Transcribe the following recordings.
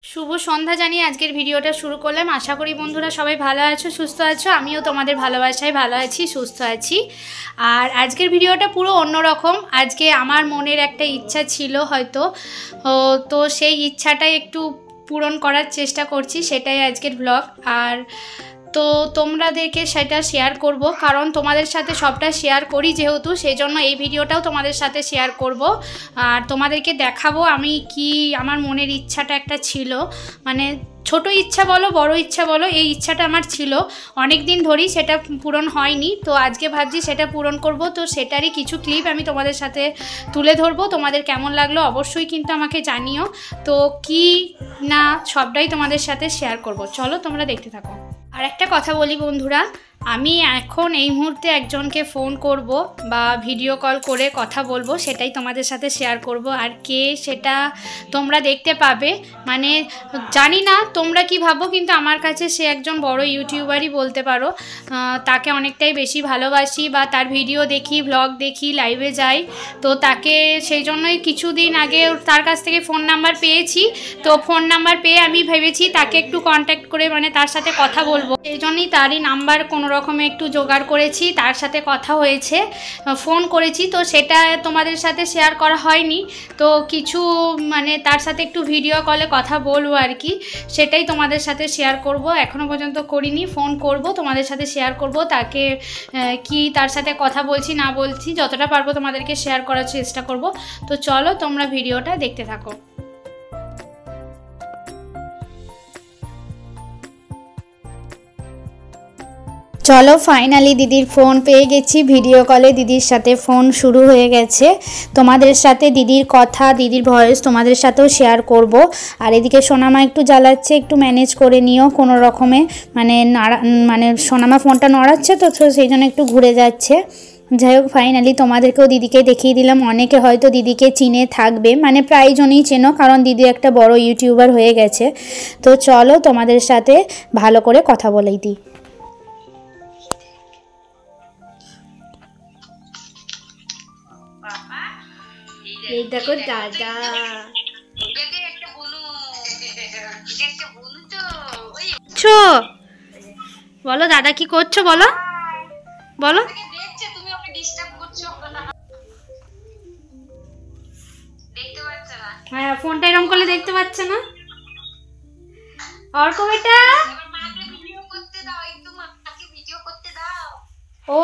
শুভ সন্ধ্যা জানিয়ে আজকের ভিডিওটা শুরু করলাম। আশা করি বন্ধুরা সবাই ভালো আছো, সুস্থ আছো। আমিও তোমাদের ভালোবাসায় ভালো আছি, সুস্থ আছি। আর আজকের ভিডিওটা পুরো অন্যরকম। আজকে আমার মনের একটা ইচ্ছা ছিল হয়তো, তো সেই ইচ্ছাটাই একটু পূরণ করার চেষ্টা করছি, সেটাই আজকের ব্লগ। আর তো তোমাদেরকে সেটা শেয়ার করব, কারণ তোমাদের সাথে সবটা শেয়ার করি যেহেতু, সেই জন্য এই ভিডিওটাও তোমাদের সাথে শেয়ার করব। আর তোমাদেরকে দেখাবো আমি কি আমার মনের ইচ্ছাটা একটা ছিল, মানে ছোট ইচ্ছা বলো বড় ইচ্ছা বলো, এই ইচ্ছাটা আমার ছিল অনেক দিন ধরেই, সেটা পূরণ হয়নি। তো আজকে ভাবছি সেটা পূরণ করব। তো সেটারই কিছু ক্লিপ আমি তোমাদের সাথে তুলে ধরবো। তোমাদের কেমন লাগলো অবশ্যই কিন্তু আমাকে জানিও। তো কি না সবটাই তোমাদের সাথে শেয়ার করব, চলো তোমরা দেখতে থাকো। আর একটা কথা বলি বন্ধুরা, আমি এখন এই মুহূর্তে একজনকে ফোন করব বা ভিডিও কল করে কথা বলবো, সেটাই তোমাদের সাথে শেয়ার করব। আর কে সেটা তোমরা দেখতে পাবে, মানে জানি না তোমরা কি ভাবো, কিন্তু আমার কাছে সে একজন বড় ইউটিউবারই বলতে পারো। তাকে অনেকটাই বেশি ভালোবাসি, বা তার ভিডিও দেখি, ব্লগ দেখি, লাইভে যাই। তো তাকে সেই জন্যই কিছুদিন আগে তার কাছ থেকে ফোন নাম্বার পেয়েছি। তো ফোন নাম্বার পেয়ে আমি ভেবেছি তাকে একটু কন্ট্যাক্ট করে, মানে তার সাথে কথা বলবো। সেই জন্যই তারই নাম্বার কোনো রকমে একটু জোগাড় করেছি, তার সাথে কথা হয়েছে, ফোন করেছি। তো সেটা তোমাদের সাথে শেয়ার করা হয়নি। তো কিছু মানে তার সাথে একটু ভিডিও কলে কথা বলবো আর কি, সেটাই তোমাদের সাথে শেয়ার করব। এখনও পর্যন্ত করিনি, ফোন করব, তোমাদের সাথে শেয়ার করব তাকে কি তার সাথে কথা বলছি না বলছি, যতটা পারবো তোমাদেরকে শেয়ার করার চেষ্টা করব। তো চলো তোমরা ভিডিওটা দেখতে থাকো। চলো ফাইনালি দিদির ফোন পেয়ে গেছি, ভিডিও কলে দিদির সাথে ফোন শুরু হয়ে গেছে। তোমাদের সাথে দিদির কথা, দিদির ভয়েস তোমাদের সাথেও শেয়ার করব। আর এদিকে সোনামা একটু জ্বালাচ্ছে, একটু ম্যানেজ করে নিও কোনো রকমে, মানে সোনামা ফোনটা নড়াচ্ছে তো সেই জন্য একটু ঘুরে যাচ্ছে। যাই হোক ফাইনালি তোমাদেরকেও দিদিকে দেখিয়ে দিলাম। অনেকে হয়তো দিদিকে চিনে থাকবে, মানে প্রায়জনই চেনো, কারণ দিদি একটা বড় ইউটিউবার হয়ে গেছে। তো চলো তোমাদের সাথে ভালো করে কথা বলেই দিই। এই দেখো দাদা, বলো দাদা কি করছো, বলো বলো। হ্যাঁ ফোনটা এরকম করলে দেখতে পাচ্ছে না। অর্ক বেটা,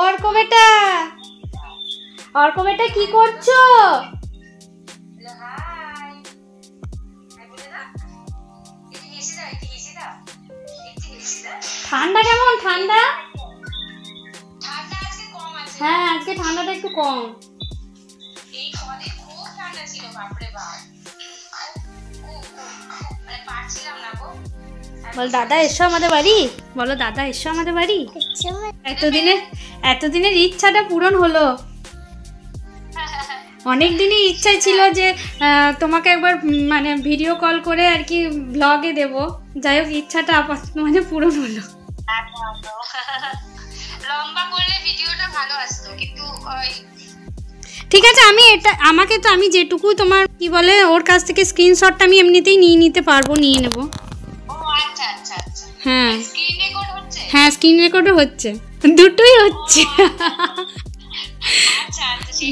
অর্ক বেটা, অর্ক বেটা কি করছো? ঠান্ডা কেমন? ঠান্ডা হ্যাঁ আজকে ঠান্ডাটা একটু কম। বল দাদা এসো আমাদের বাড়ি, বলো দাদা এসো আমাদের বাড়ি। এতদিনের ইচ্ছাটা পূরণ হলো। অনেক দিনই ইচ্ছা ছিল যে তোমাকে একবার মানে ভিডিও কল করে আর কি ব্লগে দেব। যাই হোক ইচ্ছাটা মানে পূরণ হলো। লম্বা করলে ভিডিওটা ভালো আসতো, কিন্তু ঠিক আছে আমি এটা আমি যেটুকু তোমার কি বলে ওর কাছ থেকে স্ক্রিনশটটা আমি এমনিতেই নিয়ে নিতে পারবো, নিয়ে নেব। হ্যাঁ হ্যাঁ স্ক্রিন রেকর্ডও হচ্ছে, দুটোই হচ্ছে,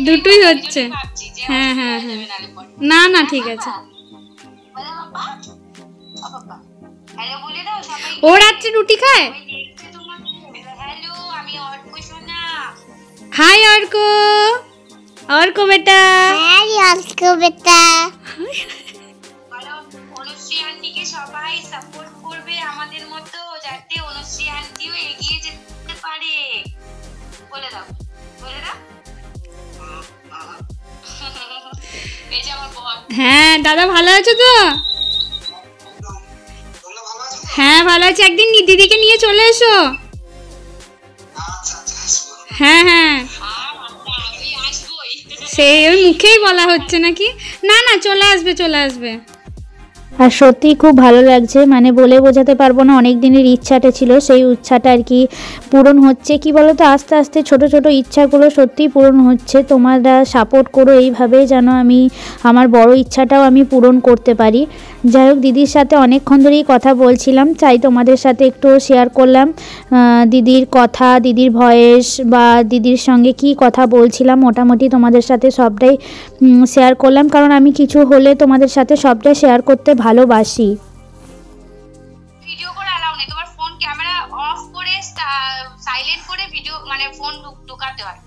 দুটোই হচ্ছে। হ্যাঁ হ্যাঁ হ্যাঁ না না ঠিক আছে। ও রাত্রে রুটি খায়। হাই অর্ক, অর্ক বেটা, হাই অর্ক বেটা। অনুশ্রী আন্টিকে সবাই সাপোর্ট করবে আমাদের মতো, যাতে অনুশ্রী আন্টিও এগিয়ে যেতে পারে, বলে দাও, বলে দাও। হ্যাঁ দাদা ভালো আছো তো? হ্যাঁ ভালো আছি, একদিন দিদিকে নিয়ে চলে এসো। হ্যাঁ হ্যাঁ সেই ওই মুখেই বলা হচ্ছে নাকি, না না চলে আসবে চলে আসবে। আর সত্যি খুব ভালো লাগছে, মানে বলে বোঝাতে পারবো না। অনেক দিনের ইচ্ছাটা ছিল, সেই ইচ্ছাটা আর কি পূরণ হচ্ছে। কি বলো তো, আস্তে আস্তে ছোট ছোট ইচ্ছাগুলো সত্যিই পূরণ হচ্ছে। তোমরা সাপোর্ট করো এইভাবেই, যেন আমি আমার বড় ইচ্ছাটাও আমি পূরণ করতে পারি। যাই হোক, দিদির সাথে অনেকক্ষণ ধরেই কথা বলছিলাম, চাই তোমাদের সাথে একটু শেয়ার করলাম দিদির কথা, দিদির ভয়েস বা দিদির সঙ্গে কি কথা বলছিলাম, মোটামুটি তোমাদের সাথে সবটাই শেয়ার করলাম। কারণ আমি কিছু হলে তোমাদের সাথে সবটা শেয়ার করতে ভালোবাসি। ভিডিও করে অ্যালাউ নেই, তোমার ফোন ক্যামেরা অফ করে সাইলেন্ট করে ভিডিও মানে ফোন ঢোকাতে হয়।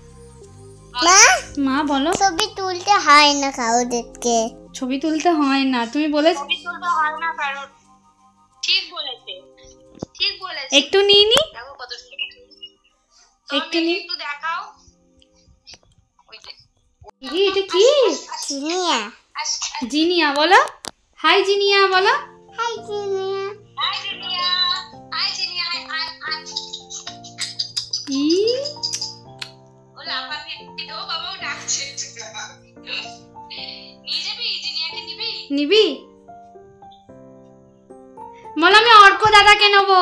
মা বলো, ছবি তুলতে হয় না কাউদেরকে। ছবি তুলতে হয় না, তুমি বলে ছবি তুলতে হয় না কারণ ঠিক বলেছে, ঠিক বলেছে। একটু নিয়ে নি, দেখো কত একটু নি, একটু দেখাও। এটা কি? জিনিয়া। জিনিয়া বলো, হাই জিনিয়া বলো। Hi Jinia. Hi Jinia. Hi Jinia. Hi hi. ই ও লাফাতে দিও, বাবাও ডাকছে। নিয়ে যাবি জিনিয়াকে? নিবি? বল আমি অর্ক দাদাকে নেবো।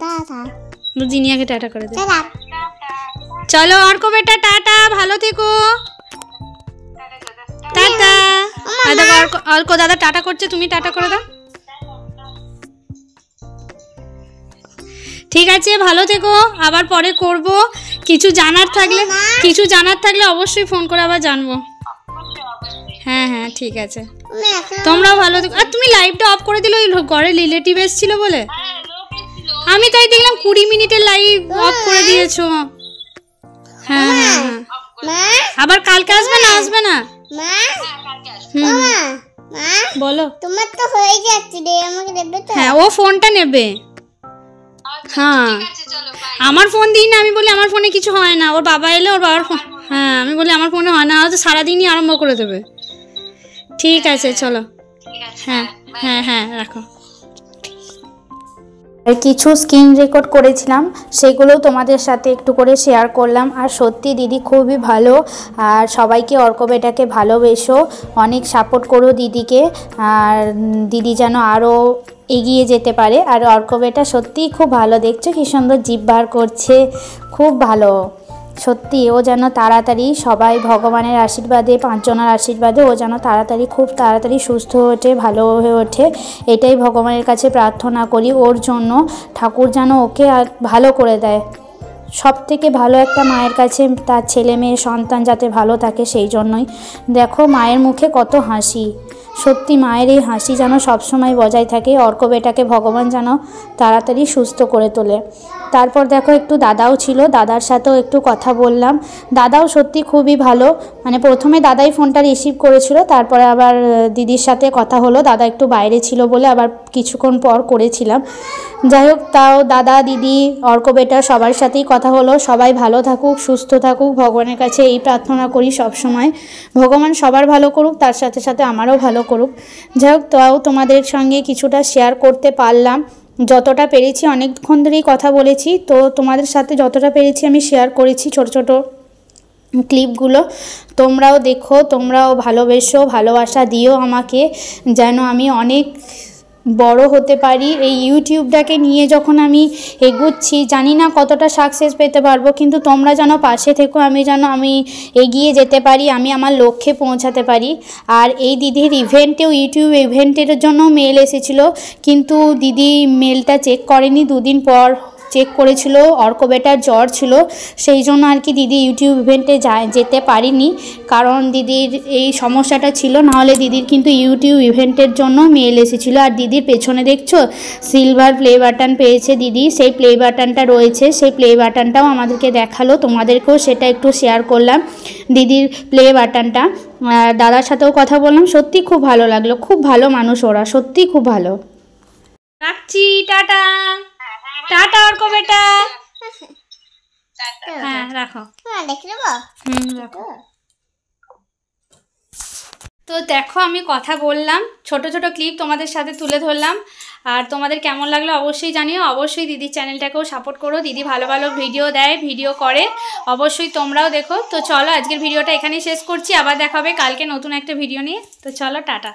টাটা। জিনিয়াকে টাটা করে দে। টাটা। চলো অর্ক বেটা, টাটা, ভালো থেকো। টাটা। অর্ক দাদা টাটা করছে, তুমি টাটা করে দাও। ঠিক আছে, ভালো থেকো, আবার পরে করব। কিছু জানার থাকলে অবশ্যই ফোন করে আবার জানবো। হ্যাঁ হ্যাঁ ঠিক আছে, তোমরাও ভালো থেকো। আর তুমি লাইভটা অফ করে দিলে, ওই ঘরে রিলেটিভ এসেছিল বলে আমি তাই দেখলাম 20 মিনিটের লাইভ অফ করে দিয়েছো। হ্যাঁ হ্যাঁ হ্যাঁ, আবার কালকে আসবে না? আসবে না? বলো। তোমার তো হয়ে যাচ্ছে রে, আমাকে দেবে তো? হ্যাঁ, ও ফোনটা নেবে। হ্যাঁ, আমার ফোন দিই না, আমি বলি আমার ফোনে কিছু হয় না। ওর বাবা এলে ওর বাবার ফোন, হ্যাঁ আমি বলি আমার ফোনে হয় না, হয়তো সারাদিনই আরম্ভ করে দেবে। ঠিক আছে চলো, হ্যাঁ হ্যাঁ হ্যাঁ রাখো। কিছু স্ক্রিন রেকর্ড করেছিলাম, সেগুলো তোমাদের সাথে একটু করে শেয়ার করলাম। আর সত্যি দিদি খুবই ভালো, আর সবাইকে অর্ক বেটাকে ভালোবেসো, অনেক সাপোর্ট করো দিদিকে, আর দিদি যেন আরও এগিয়ে যেতে পারে। আর অর্ক বেটা সত্যিই খুব ভালো, দেখছো কি সুন্দর জিভ বার করছে, খুব ভালো সত্যি। ও যেন তাড়াতাড়ি সবাই ভগবানের আশীর্বাদে, 5 জনের আশীর্বাদে ও যেন খুব তাড়াতাড়ি সুস্থ হয়ে ওঠে, ভালো হয়ে ওঠে, এটাই ভগবানের কাছে প্রার্থনা করি ওর জন্য। ঠাকুর যেন ওকে ভালো করে দেয়। সব থেকে ভালো একটা মায়ের কাছে তার ছেলে মেয়ে সন্তান যাতে ভালো থাকে, সেই জন্যই। দেখো মায়ের মুখে কত হাসি, সত্যি মায়ের এই হাসি যেন সবসময় বজায় থাকে। অর্ক বেটাকে ভগবান যেন তাড়াতাড়ি সুস্থ করে তোলে। তারপর দেখো একটু দাদাও ছিল, দাদার সাথেও একটু কথা বললাম। দাদাও সত্যি খুবই ভালো, মানে প্রথমে দাদাই ফোনটা রিসিভ করেছিল, তারপরে আবার দিদির সাথে কথা হলো। দাদা একটু বাইরে ছিল বলে আবার কিছুক্ষণ পর করেছিলাম। যাই হোক, তাও দাদা দিদি অর্ক বেটা সবার সাথেই কথা হলো। সবাই ভালো থাকুক, সুস্থ থাকুক, ভগবানের কাছে এই প্রার্থনা করি সব সময়, ভগবান সবার ভালো করুক, তার সাথে সাথে আমারও ভালো করুক। যাই হোক, তাও তোমাদের সঙ্গে কিছুটা শেয়ার করতে পারলাম, যতটা পেরেছি। অনেকক্ষণ ধরেই কথা বলেছি, তো তোমাদের সাথে যতটা পেরেছি আমি শেয়ার করেছি ছোট ছোট ক্লিপগুলো। তোমরাও দেখো, তোমরাও ভালোবেসো, ভালোবাসা দিও আমাকে, যেন আমি অনেক বড় হতে পারি। এই ইউটিউবটাকে নিয়ে যখন আমি এগুচ্ছি, জানি না কতটা সাকসেস পেতে পারবো, কিন্তু তোমরা যেন পাশে থেকো, আমি এগিয়ে যেতে পারি, আমি আমার লক্ষ্যে পৌঁছাতে পারি। আর এই দিদির ইভেন্টেও, ইউটিউব ইভেন্টের জন্য মেল এসেছিলো, কিন্তু দিদি মেলটা চেক করেনি, 2 দিন পর চেক করেছিল। অর্ক বেটার জ্বর ছিল, সেই জন্য আর কি দিদি ইউটিউব ইভেন্টে যেতে পারিনি, কারণ দিদির এই সমস্যাটা ছিল। নাহলে দিদির কিন্তু ইউটিউব ইভেন্টের জন্য মেল এসেছিলো। আর দিদির পেছনে দেখছো সিলভার প্লে বাটন পেয়েছে দিদি, সেই প্লে বাটনটা রয়েছে, সেই প্লে বাটনটাও আমাদেরকে দেখালো, তোমাদেরকেও সেটা একটু শেয়ার করলাম, দিদির প্লে বাটনটা। দাদার সাথেও কথা বললাম, সত্যি খুব ভালো লাগলো, খুব ভালো মানুষ ওরা, সত্যি খুব ভালো। রাখছি, টাটা। টাটা অর্ক বেটা। হ্যাঁ রাখো, দেখে নেবো। রাখো। তো দেখো, আমি কথা বললাম, ছোট ছোট ক্লিপ তোমাদের সাথে তুলে ধরলাম। আর তোমাদের কেমন লাগলো অবশ্যই জানিও। অবশ্যই দিদির চ্যানেলটাকেও সাপোর্ট করো, দিদি ভালো ভালো ভিডিও দেয়, ভিডিও করে, অবশ্যই তোমরাও দেখো। তো চলো, আজকের ভিডিওটা এখানেই শেষ করছি, আবার দেখা হবে কালকে নতুন একটা ভিডিও নিয়ে। তো চলো, টাটা।